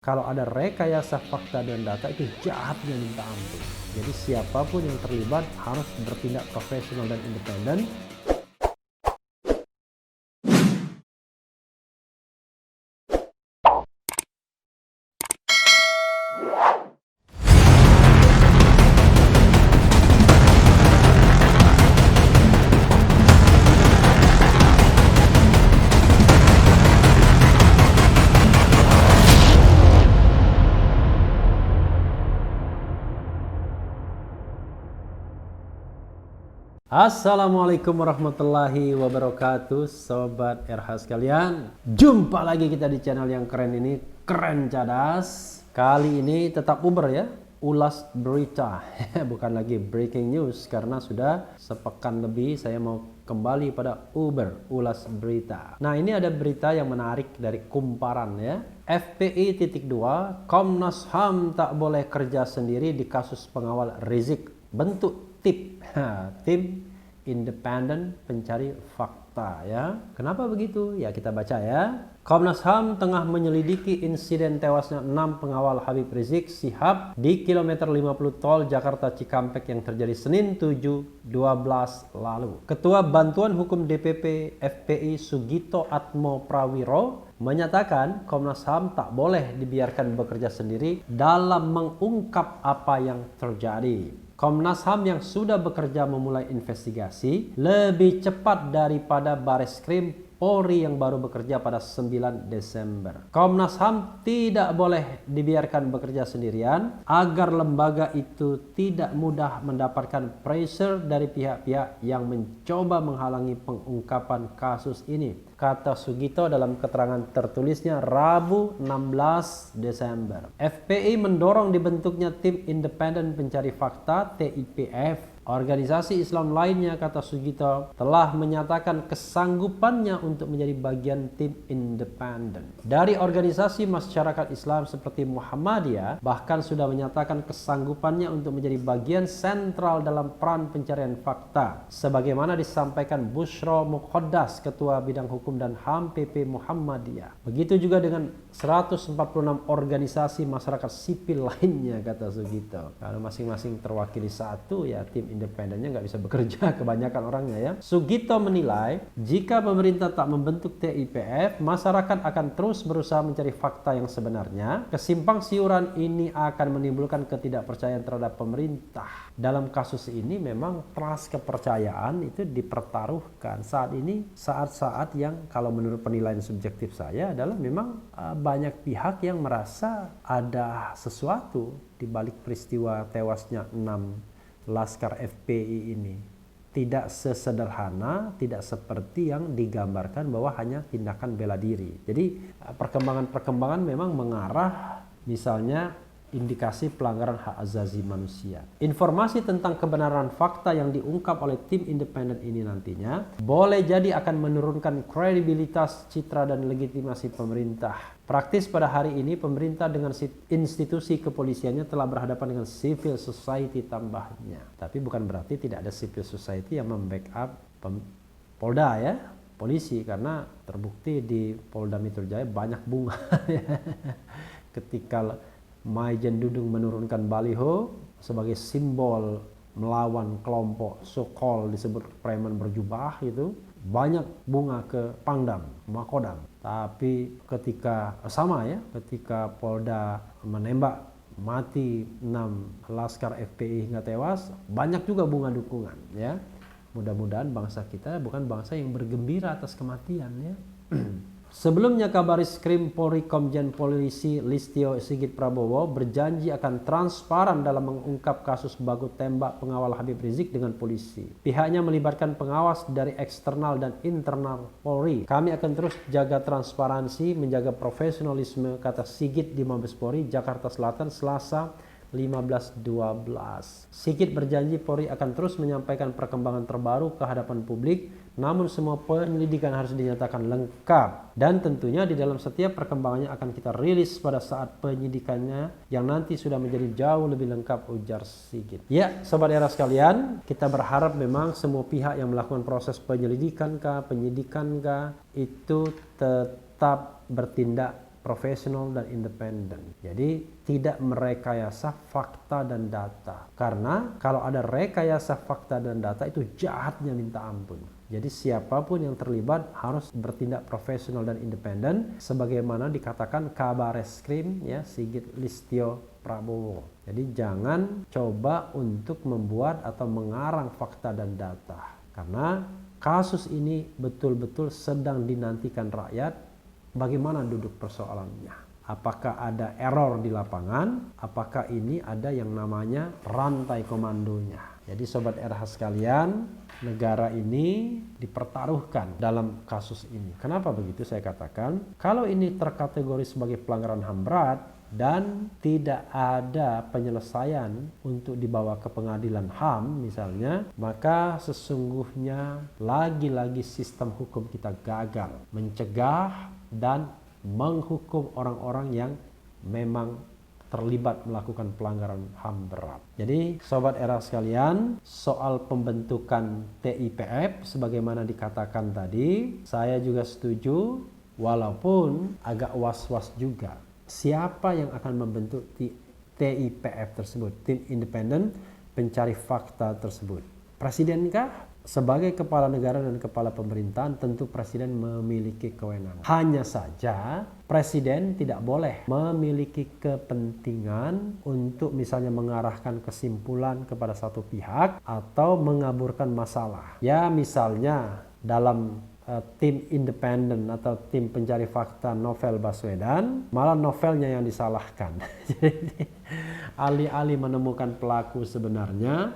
Kalau ada rekayasa fakta dan data itu jahatnya minta ampun. Jadi siapapun yang terlibat harus bertindak profesional dan independen. Assalamualaikum warahmatullahi wabarakatuh, Sobat RH sekalian. Jumpa lagi kita di channel yang keren ini, Keren Cadas. Kali ini tetap Uber ya, ulas berita. Bukan lagi breaking news, karena sudah sepekan lebih saya mau kembali pada Uber, ulas berita. Nah, ini ada berita yang menarik dari Kumparan ya. FPI.2, Komnas HAM tak boleh kerja sendiri di kasus pengawal Rizik. Bentuk tim independen pencari fakta ya. Kenapa begitu? Ya kita baca ya. Komnas HAM tengah menyelidiki insiden tewasnya 6 pengawal Habib Rizik Syihab di kilometer 50 tol Jakarta Cikampek yang terjadi Senin 7/12 lalu. Ketua Bantuan Hukum DPP FPI Sugito Atmo Prawiro menyatakan Komnas HAM tak boleh dibiarkan bekerja sendiri dalam mengungkap apa yang terjadi. Komnas HAM yang sudah bekerja memulai investigasi lebih cepat daripada Bareskrim Polri yang baru bekerja pada 9 Desember. Komnas HAM tidak boleh dibiarkan bekerja sendirian agar lembaga itu tidak mudah mendapatkan pressure dari pihak-pihak yang mencoba menghalangi pengungkapan kasus ini, kata Sugito dalam keterangan tertulisnya Rabu 16 Desember. FPI mendorong dibentuknya tim independen pencari fakta TIPF. Organisasi Islam lainnya, kata Sugito, telah menyatakan kesanggupannya untuk menjadi bagian tim independen. Dari organisasi masyarakat Islam seperti Muhammadiyah bahkan sudah menyatakan kesanggupannya untuk menjadi bagian sentral dalam peran pencarian fakta. Sebagaimana disampaikan Bushro Muqaddas, Ketua Bidang Hukum dan HAM PP Muhammadiyah. Begitu juga dengan 146 organisasi masyarakat sipil lainnya, kata Sugito. Kalau masing-masing terwakili satu, ya tim independennya nggak bisa bekerja kebanyakan orangnya ya. Sugito menilai jika pemerintah tak membentuk TIPF, masyarakat akan terus berusaha mencari fakta yang sebenarnya. Kesimpang siuran ini akan menimbulkan ketidakpercayaan terhadap pemerintah. Dalam kasus ini memang trust kepercayaan itu dipertaruhkan. Saat ini saat-saat yang kalau menurut penilaian subjektif saya adalah memang banyak pihak yang merasa ada sesuatu di balik peristiwa tewasnya 6 Laskar FPI ini. Tidak sesederhana, tidak seperti yang digambarkan bahwa hanya tindakan bela diri. Jadi perkembangan-perkembangan memang mengarah misalnya indikasi pelanggaran hak asasi manusia. Informasi tentang kebenaran fakta yang diungkap oleh tim independen ini nantinya boleh jadi akan menurunkan kredibilitas, citra dan legitimasi pemerintah. Praktis pada hari ini pemerintah dengan institusi kepolisiannya telah berhadapan dengan civil society tambahnya. Tapi bukan berarti tidak ada civil society yang membackup Polda ya, polisi, karena terbukti di Polda Metro Jaya banyak bunga. Ketika Maijen Dudung menurunkan baliho sebagai simbol melawan kelompok so-called disebut preman berjubah itu, banyak bunga ke Pangdam, Makodam. Tapi ketika ketika Polda menembak mati 6 Laskar FPI hingga tewas, banyak juga bunga dukungan ya. Mudah-mudahan bangsa kita bukan bangsa yang bergembira atas kematian ya. Sebelumnya Kabaris-Krim Polri Komjen Polisi Listio Sigit Prabowo berjanji akan transparan dalam mengungkap kasus baku tembak pengawal Habib Rizik dengan polisi. Pihaknya melibatkan pengawas dari eksternal dan internal Polri. Kami akan terus jaga transparansi, menjaga profesionalisme, kata Sigit di Mabes Polri Jakarta Selatan Selasa 15/12. Sigit berjanji Polri akan terus menyampaikan perkembangan terbaru ke hadapan publik, namun semua penyelidikan harus dinyatakan lengkap. Dan tentunya di dalam setiap perkembangannya akan kita rilis pada saat penyidikannya yang nanti sudah menjadi jauh lebih lengkap, ujar Sigit. Ya, Sobat Era sekalian, kita berharap memang semua pihak yang melakukan proses penyidikan itu tetap bertindak profesional dan independen. Jadi tidak merekayasa fakta dan data. Karena kalau ada rekayasa fakta dan data itu jahatnya minta ampun. Jadi siapapun yang terlibat harus bertindak profesional dan independen sebagaimana dikatakan Kabar Eskrim ya Sigit Listio Prabowo. Jadi jangan coba untuk membuat atau mengarang fakta dan data. Karena kasus ini betul-betul sedang dinantikan rakyat, bagaimana duduk persoalannya. Apakah ada error di lapangan, apakah ini ada yang namanya rantai komandonya. Jadi Sobat RH sekalian, negara ini dipertaruhkan dalam kasus ini. Kenapa begitu saya katakan? Kalau ini terkategori sebagai pelanggaran HAM berat, dan tidak ada penyelesaian untuk dibawa ke pengadilan HAM misalnya, maka sesungguhnya lagi-lagi sistem hukum kita gagal mencegah dan menghukum orang-orang yang memang terlibat melakukan pelanggaran HAM berat. Jadi Sobat Era sekalian, soal pembentukan TIPF sebagaimana dikatakan tadi, saya juga setuju walaupun agak was-was juga. Siapa yang akan membentuk TIPF tersebut, tim independen pencari fakta tersebut? Presidenkah? Sebagai kepala negara dan kepala pemerintahan tentu presiden memiliki kewenangan. Hanya saja presiden tidak boleh memiliki kepentingan untuk misalnya mengarahkan kesimpulan kepada satu pihak atau mengaburkan masalah. Ya misalnya dalam tim independen atau tim pencari fakta novel Baswedan, malah novelnya yang disalahkan. Jadi alih-alih menemukan pelaku sebenarnya,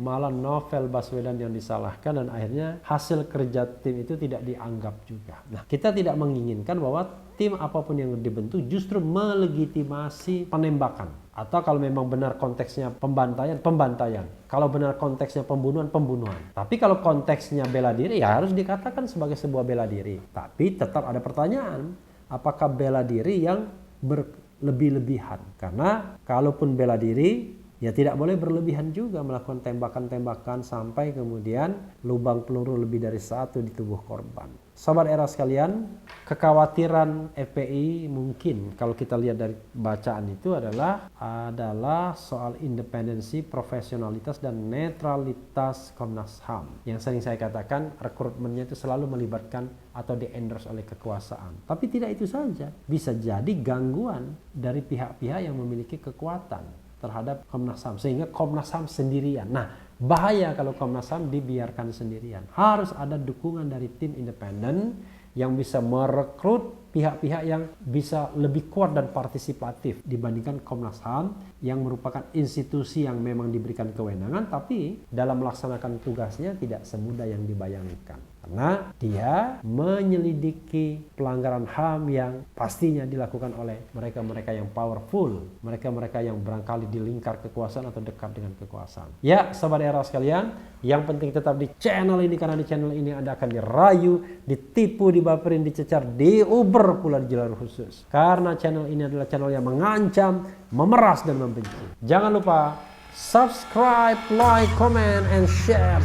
malah novel Baswedan yang disalahkan dan akhirnya hasil kerja tim itu tidak dianggap juga. Nah, kita tidak menginginkan bahwa tim apapun yang dibentuk justru melegitimasi penembakan. Atau kalau memang benar konteksnya pembantaian, pembantaian. Kalau benar konteksnya pembunuhan, pembunuhan. Tapi kalau konteksnya bela diri, ya harus dikatakan sebagai sebuah bela diri. Tapi tetap ada pertanyaan, apakah bela diri yang berlebih-lebihan? Karena kalaupun bela diri, ya tidak boleh berlebihan juga melakukan tembakan-tembakan sampai kemudian lubang peluru lebih dari satu di tubuh korban. Sobat Era sekalian, kekhawatiran FPI mungkin kalau kita lihat dari bacaan itu adalah soal independensi, profesionalitas dan netralitas Komnas HAM. Yang sering saya katakan rekrutmennya itu selalu melibatkan atau di-endorse oleh kekuasaan. Tapi tidak itu saja, bisa jadi gangguan dari pihak-pihak yang memiliki kekuatan terhadap Komnas HAM sehingga Komnas HAM sendirian. Nah, bahaya kalau Komnas HAM dibiarkan sendirian. Harus ada dukungan dari tim independen yang bisa merekrut pihak-pihak yang bisa lebih kuat dan partisipatif dibandingkan Komnas HAM yang merupakan institusi yang memang diberikan kewenangan tapi dalam melaksanakan tugasnya tidak semudah yang dibayangkan. Karena dia menyelidiki pelanggaran HAM yang pastinya dilakukan oleh mereka-mereka yang powerful, mereka-mereka yang barangkali di lingkar kekuasaan atau dekat dengan kekuasaan. Ya, Sobat Era sekalian, yang penting tetap di channel ini karena di channel ini Anda akan dirayu, ditipu, dibaperin, dicecar, diuber pula di jalur khusus. Karena channel ini adalah channel yang mengancam, memeras dan membenci. Jangan lupa subscribe, like, comment, and share.